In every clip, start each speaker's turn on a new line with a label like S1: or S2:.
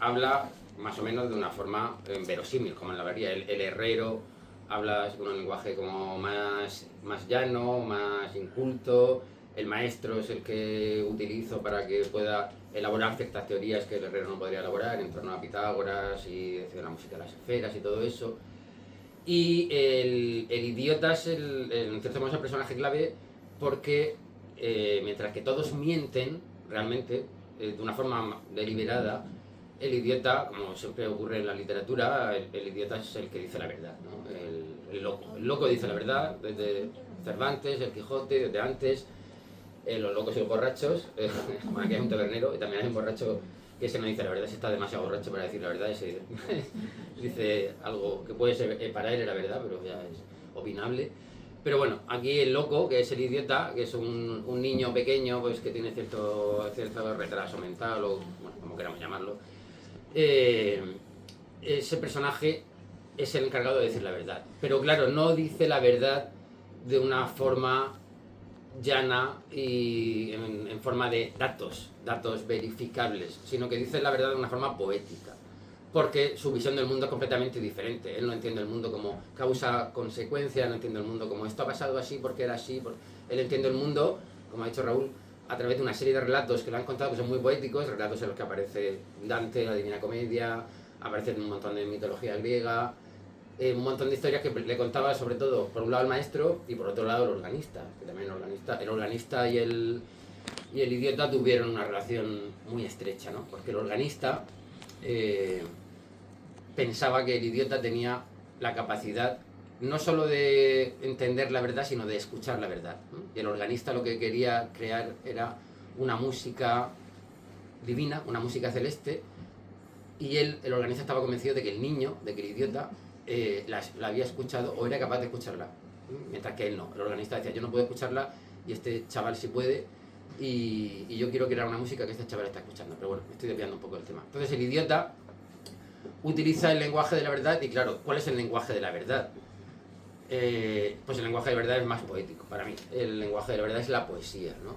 S1: Habla más o menos de una forma verosímil, como en la vería. El herrero habla con un lenguaje como más llano, más inculto. El maestro es el que utilizo para que pueda elaborar ciertas teorías que el herrero no podría elaborar, en torno a Pitágoras y de la música de las esferas y todo eso. Y el idiota es, en cierto modo, es el personaje clave porque mientras que todos mienten realmente de una forma deliberada, el idiota, como siempre ocurre en la literatura, el idiota es el que dice la verdad, ¿no? El loco dice la verdad, desde Cervantes, el Quijote, desde antes, los locos y los borrachos. Bueno, aquí hay un tabernero y también hay un borracho que ese no dice la verdad, ese está demasiado borracho para decir la verdad, ese dice algo que puede ser para él era verdad, pero ya es opinable. Pero bueno, aquí el loco, que es el idiota, que es un niño pequeño pues que tiene cierto retraso mental, o bueno, como queramos llamarlo, ese personaje es el encargado de decir la verdad. Pero claro, no dice la verdad de una forma llana y en forma de datos verificables, sino que dice la verdad de una forma poética. Porque su visión del mundo es completamente diferente. Él no entiende el mundo como causa-consecuencia, no entiende el mundo como esto ha pasado así porque era así. Él entiende el mundo, como ha dicho Raúl, a través de una serie de relatos que le han contado que son muy poéticos, relatos en los que aparece Dante, la Divina Comedia, aparece un montón de mitología griega, un montón de historias que le contaba sobre todo, por un lado el maestro y por otro lado el organista, que también el organista y el idiota tuvieron una relación muy estrecha, ¿no? Porque el organista pensaba que el idiota tenía la capacidad no solo de entender la verdad, sino de escuchar la verdad, ¿no? Y el organista lo que quería crear era una música divina, una música celeste, y el organista estaba convencido de que el niño, de que el idiota, la había escuchado o era capaz de escucharla, mientras que él no. El organista decía, yo no puedo escucharla y este chaval sí puede, y yo quiero crear una música que este chaval está escuchando. Pero bueno, me estoy desviando un poco del tema. Entonces el idiota utiliza el lenguaje de la verdad, y claro, ¿cuál es el lenguaje de la verdad? Pues el lenguaje de la verdad es más poético para mí. El lenguaje de la verdad es la poesía, ¿no?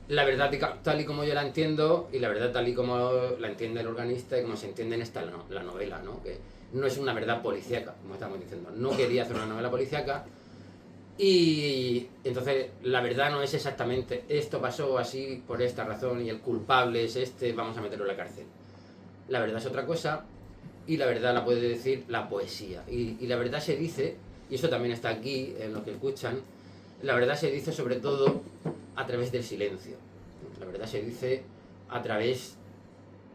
S1: La verdad tal y como yo la entiendo, y la verdad tal y como la entiende el organista y como se entiende en esta la novela, ¿no? Que no es una verdad policíaca, como estamos diciendo. No quería hacer una novela policíaca, y entonces la verdad no es exactamente esto pasó así por esta razón y el culpable es este, vamos a meterlo en la cárcel. La verdad es otra cosa, y la verdad la puede decir la poesía. Y la verdad se dice, y eso también está aquí en lo que escuchan, la verdad se dice sobre todo a través del silencio. La verdad se dice a través,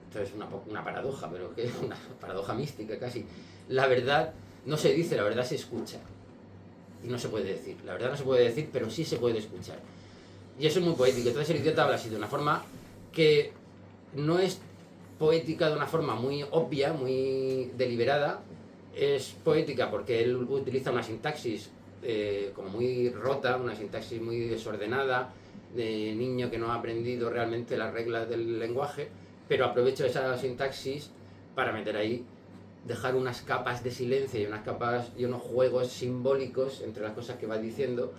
S1: esto es una paradoja, pero que es una paradoja mística casi. La verdad no se dice, la verdad se escucha. Y no se puede decir. La verdad no se puede decir, pero sí se puede escuchar. Y eso es muy poético. Entonces el idiota habla así de una forma que no es poética de una forma muy obvia, muy deliberada. Es poética porque él utiliza una sintaxis como muy rota, una sintaxis muy desordenada, de niño que no ha aprendido realmente las reglas del lenguaje, pero aprovecho esa sintaxis para meter ahí, dejar unas capas de silencio y unas capas y unos juegos simbólicos entre las cosas que va diciendo,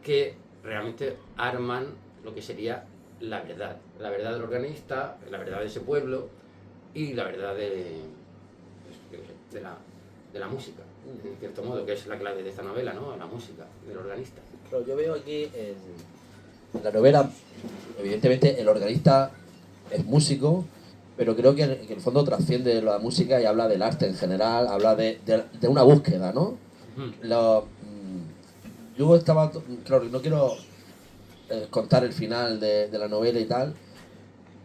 S1: que realmente arman lo que sería la verdad del organista, la verdad de ese pueblo y la verdad de la música, en cierto modo, que es la clave de esta novela, ¿no? La música del organista.
S2: Pero yo veo aquí en la novela, evidentemente el organista es músico, pero creo que en el fondo trasciende la música y habla del arte en general, habla de una búsqueda, ¿no? Yo estaba, claro, no quiero contar el final de la novela y tal,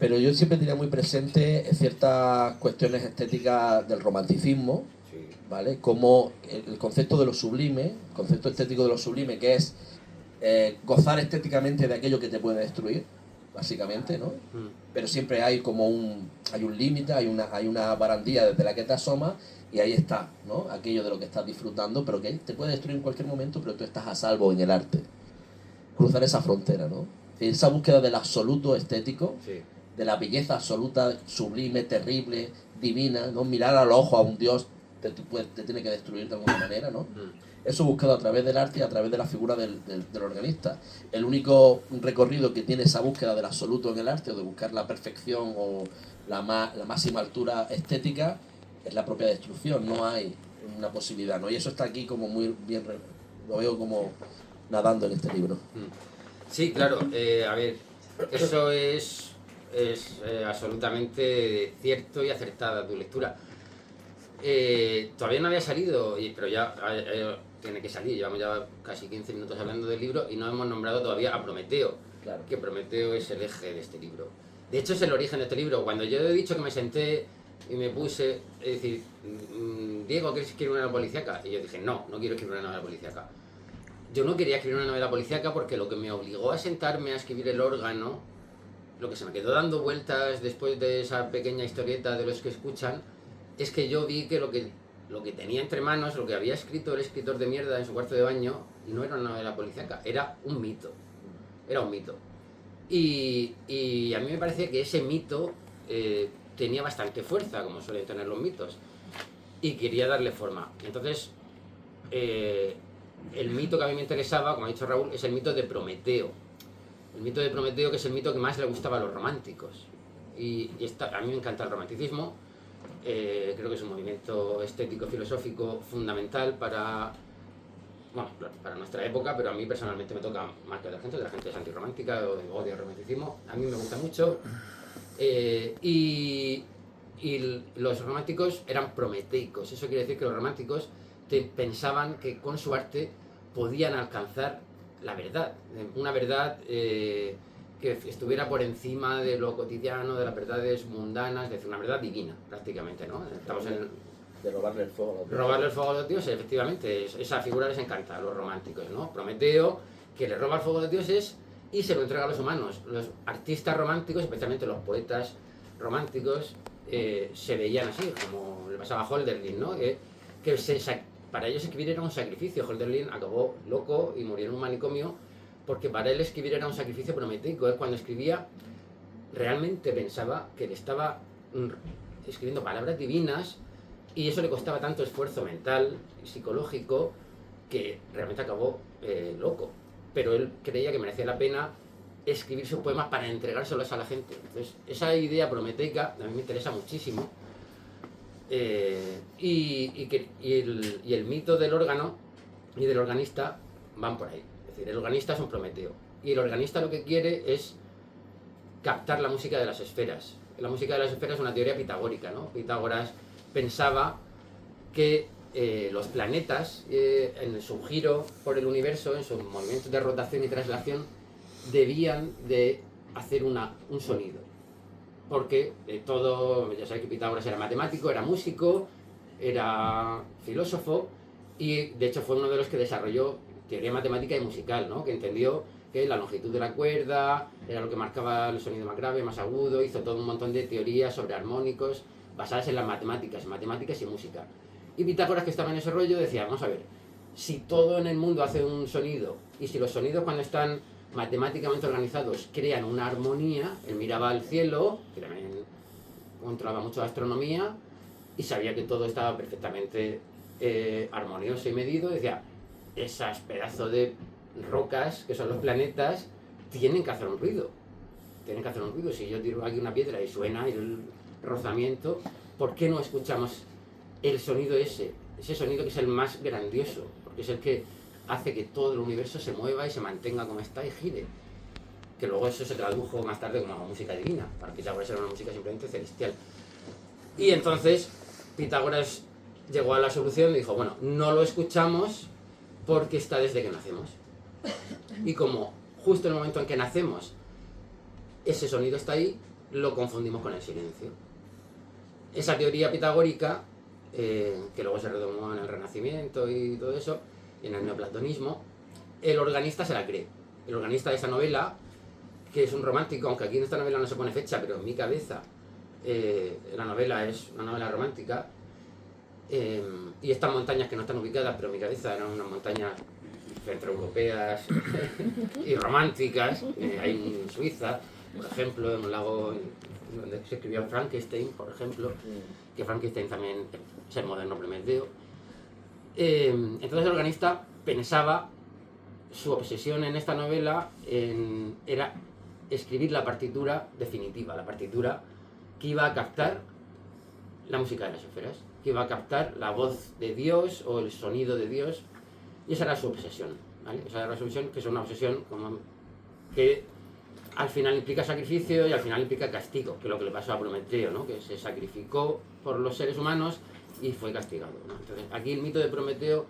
S2: pero yo siempre tenía muy presente ciertas cuestiones estéticas del romanticismo,
S1: Sí.
S2: ¿vale? Como el concepto de lo sublime, el concepto estético de lo sublime, que es gozar estéticamente de aquello que te puede destruir, básicamente, ¿no? Pero siempre hay como hay un límite, hay una barandilla desde la que te asomas y ahí está, ¿no? Aquello de lo que estás disfrutando, pero que te puede destruir en cualquier momento, pero tú estás a salvo en el arte. Cruzar esa frontera, ¿no? Esa búsqueda del absoluto estético,
S1: Sí.
S2: de la belleza absoluta, sublime, terrible, divina, ¿no? Mirar al ojo a un dios te tiene que destruir de alguna manera, ¿no? Eso buscado a través del arte y a través de la figura del organista. El único recorrido que tiene esa búsqueda del absoluto en el arte, o de buscar la perfección o la máxima altura estética es la propia destrucción, no hay una posibilidad, ¿no? Y eso está aquí como muy bien, lo veo como nadando en este libro.
S1: Sí, claro, a ver, eso es absolutamente cierto y acertada tu lectura. Todavía no había salido, pero ya tiene que salir, llevamos ya casi 15 minutos hablando del libro y no hemos nombrado todavía a Prometeo,
S2: Claro.
S1: que Prometeo es el eje de este libro. De hecho es el origen de este libro. Cuando yo he dicho que me senté y me puse, es decir, Diego, ¿quieres escribir una novela policíaca? Y yo dije, no quiero escribir una novela policíaca. Yo no quería escribir una novela policíaca porque lo que me obligó a sentarme a escribir El órgano, lo que se me quedó dando vueltas después de esa pequeña historieta de los que escuchan, es que yo vi que lo que tenía entre manos, lo que había escrito el escritor de mierda en su cuarto de baño, no era una novela policíaca, era un mito. Era un mito. Y a mí me parecía que ese mito tenía bastante fuerza, como suelen tener los mitos, y quería darle forma. Entonces, el mito que a mí me interesaba, como ha dicho Raúl, es el mito de Prometeo. El mito de Prometeo, que es el mito que más le gustaba a los románticos. Y a mí me encanta el romanticismo. Creo que es un movimiento estético filosófico fundamental para nuestra época, pero a mí personalmente me toca más que a la gente es antirromántica, odia el romanticismo, a mí me gusta mucho. Y los románticos eran prometeicos, eso quiere decir que los románticos pensaban que con su arte podían alcanzar la verdad, una verdad que estuviera por encima de lo cotidiano, de las verdades mundanas, es decir, una verdad divina, prácticamente, ¿no? Estamos
S2: de robarle el fuego a los dioses.
S1: Robarle el fuego a los dioses, efectivamente, esa figura les encanta a los románticos, ¿no? Prometeo, que le roba el fuego a los dioses y se lo entrega a los humanos. Los artistas románticos, especialmente los poetas románticos, se veían así, como le pasaba a Hölderlin, ¿no? Para ellos escribir era un sacrificio. Hölderlin acabó loco y murió en un manicomio porque para él escribir era un sacrificio prometeico. Él cuando escribía realmente pensaba que le estaba escribiendo palabras divinas y eso le costaba tanto esfuerzo mental y psicológico que realmente acabó loco. Pero él creía que merecía la pena escribir sus poemas para entregárselos a la gente. Entonces, esa idea prometeica a mí me interesa muchísimo. Y el mito del órgano y del organista van por ahí. Es decir, el organista es un Prometeo. Y el organista lo que quiere es captar la música de las esferas. La música de las esferas es una teoría pitagórica, ¿no? Pitágoras pensaba que los planetas, en su giro por el universo, en sus movimientos de rotación y traslación, debían de hacer un sonido. Porque todo, ya sabéis que Pitágoras era matemático, era músico, era filósofo, y de hecho fue uno de los que desarrolló teoría matemática y musical, ¿no? Que entendió que la longitud de la cuerda era lo que marcaba el sonido más grave, más agudo, hizo todo un montón de teorías sobre armónicos basadas en las matemáticas y música. Y Pitágoras, que estaba en ese rollo, decía, vamos a ver, si todo en el mundo hace un sonido, y si los sonidos cuando están matemáticamente organizados crean una armonía, él miraba al cielo, que también controlaba mucho la astronomía, y sabía que todo estaba perfectamente armonioso y medido, decía, esas pedazos de rocas, que son los planetas, tienen que hacer un ruido. Tienen que hacer un ruido. Si yo tiro aquí una piedra y suena el rozamiento, ¿por qué no escuchamos el sonido ese sonido que es el más grandioso? Porque es el que hace que todo el universo se mueva y se mantenga como está y gire. Que luego eso se tradujo más tarde como música divina. Para Pitágoras era una música simplemente celestial. Y entonces Pitágoras llegó a la solución y dijo, bueno, no lo escuchamos porque está desde que nacemos. Y como justo en el momento en que nacemos ese sonido está ahí, lo confundimos con el silencio. Esa teoría pitagórica, que luego se retomó en el Renacimiento y todo eso, y en el neoplatonismo, el organista se la cree. El organista de esa novela, que es un romántico, aunque aquí en esta novela no se pone fecha, pero en mi cabeza la novela es una novela romántica, y estas montañas que no están ubicadas, pero en mi cabeza eran unas montañas centroeuropeas y románticas, hay en Suiza, por ejemplo, en un lago donde se escribió Frankenstein, por ejemplo, que Frankenstein también es el moderno Prometeo. Entonces el organista pensaba, su obsesión en esta novela era escribir la partitura definitiva, la partitura que iba a captar la música de las esferas, que iba a captar la voz de Dios o el sonido de Dios, y esa era su obsesión, ¿vale? Esa era su obsesión, que es una obsesión como que al final implica sacrificio y al final implica castigo, que es lo que le pasó a Prometeo, ¿no? Que se sacrificó por los seres humanos y fue castigado, ¿no? Entonces, aquí el mito de Prometeo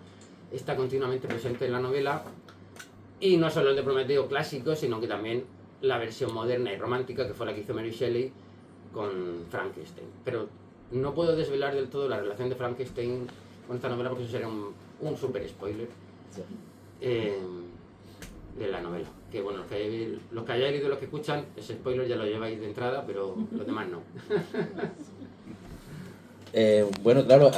S1: está continuamente presente en la novela, y no solo el de Prometeo clásico, sino que también la versión moderna y romántica, que fue la que hizo Mary Shelley con Frankenstein. Pero no puedo desvelar del todo la relación de Frankenstein con esta novela, porque eso sería un super spoiler de la novela. Que bueno, los que hayáis leído, los que escuchan, ese spoiler ya lo lleváis de entrada, pero los demás no.
S2: Bueno, claro,